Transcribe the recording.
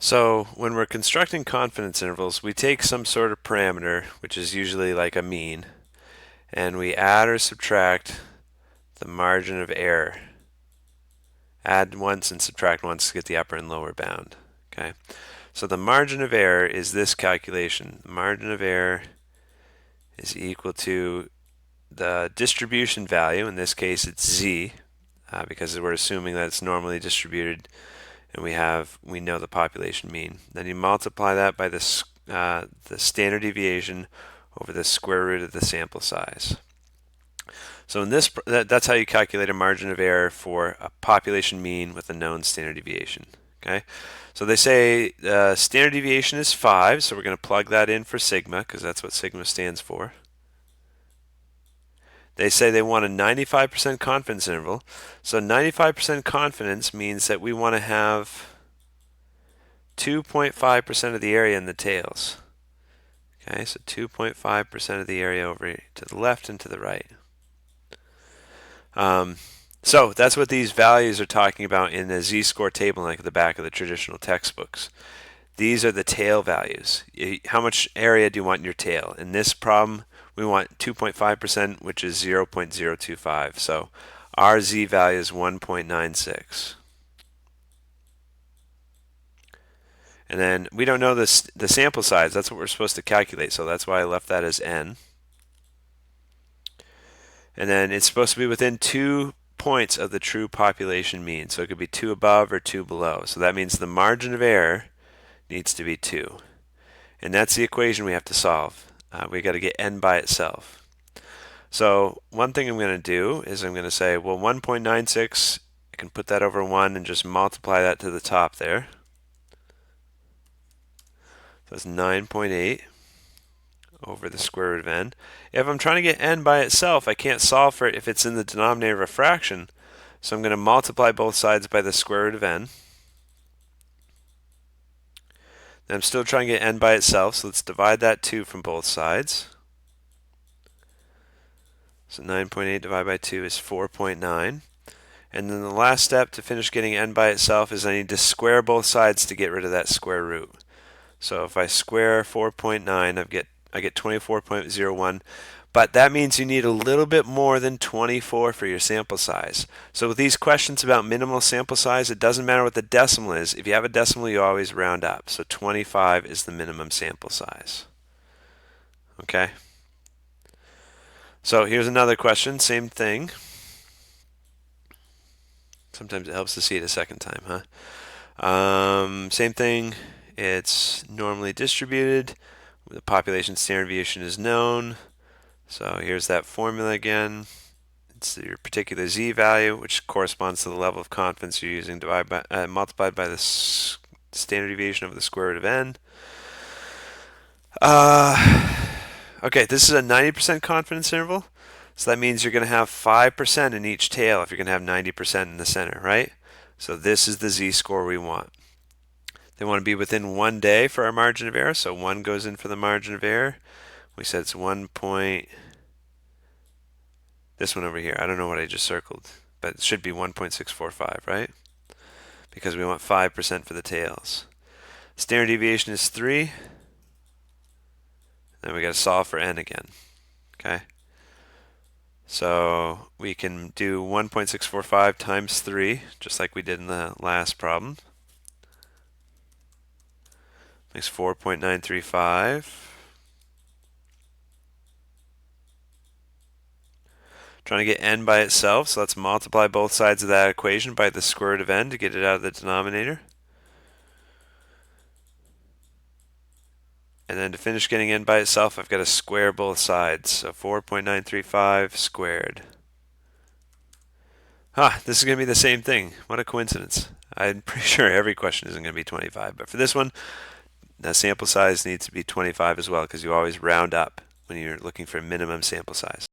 So when we're constructing confidence intervals, we take some sort of parameter, which is usually like a mean, and we add or subtract the margin of error. Add once and subtract once to get the upper and lower bound. Okay, so the margin of error is this calculation. The margin of error is equal to the distribution value. In this case, it's z, because we're assuming that it's normally distributed, and we know the population mean. Then you multiply that by the standard deviation over the square root of the sample size. So in this, that's how you calculate a margin of error for a population mean with a known standard deviation. Okay, so they say standard deviation is 5, so we're going to plug that in for sigma because that's what sigma stands for. They say they want a 95% confidence interval. So 95% confidence means that we want to have 2.5% of the area in the tails. Okay, so 2.5% of the area over to the left and to the right. So that's what these values are talking about in the z-score table like at the back of the traditional textbooks. These are the tail values. How much area do you want in your tail? In this problem, we want 2.5%, which is 0.025. So our z value is 1.96. And then we don't know the sample size. That's what we're supposed to calculate. So that's why I left that as n. And then it's supposed to be within 2 points of the true population mean. So it could be 2 above or 2 below. So that means the margin of error needs to be 2. And that's the equation we have to solve. We got to get n by itself. So one thing I'm going to do is I'm going to say, well, 1.96, I can put that over 1 and just multiply that to the top there. So that's 9.8 over the square root of n. If I'm trying to get n by itself, I can't solve for it if it's in the denominator of a fraction. So I'm going to multiply both sides by the square root of n. Then I'm still trying to get n by itself, so let's divide that 2 from both sides. So 9.8 divided by 2 is 4.9. And then the last step to finish getting n by itself is I need to square both sides to get rid of that square root. So if I square 4.9, I get 24.01, but that means you need a little bit more than 24 for your sample size. So with these questions about minimal sample size, it doesn't matter what the decimal is. If you have a decimal, you always round up. So 25 is the minimum sample size. Okay? So here's another question, same thing. Sometimes it helps to see it a second time, huh? Same thing. It's normally distributed. The population standard deviation is known. So here's that formula again. It's your particular z value, which corresponds to the level of confidence you're using, multiplied by the standard deviation over the square root of n. Okay, this is a 90% confidence interval. So that means you're going to have 5% in each tail if you're going to have 90% in the center, right? So this is the z-score we want. They want to be within 1 day for our margin of error, so 1 goes in for the margin of error. We said it's 1 point, this one over here, I don't know what I just circled, but it should be 1.645, right? Because we want 5% for the tails. Standard deviation is 3. Then we got to solve for n again, okay? So we can do 1.645 times 3, just like we did in the last problem. Makes 4.935. Trying to get n by itself, so let's multiply both sides of that equation by the square root of n to get it out of the denominator. And then to finish getting n by itself, I've got to square both sides. So 4.935 squared. This is going to be the same thing. What a coincidence. I'm pretty sure every question isn't going to be 25, but for this one, the sample size needs to be 25 as well because you always round up when you're looking for minimum sample size.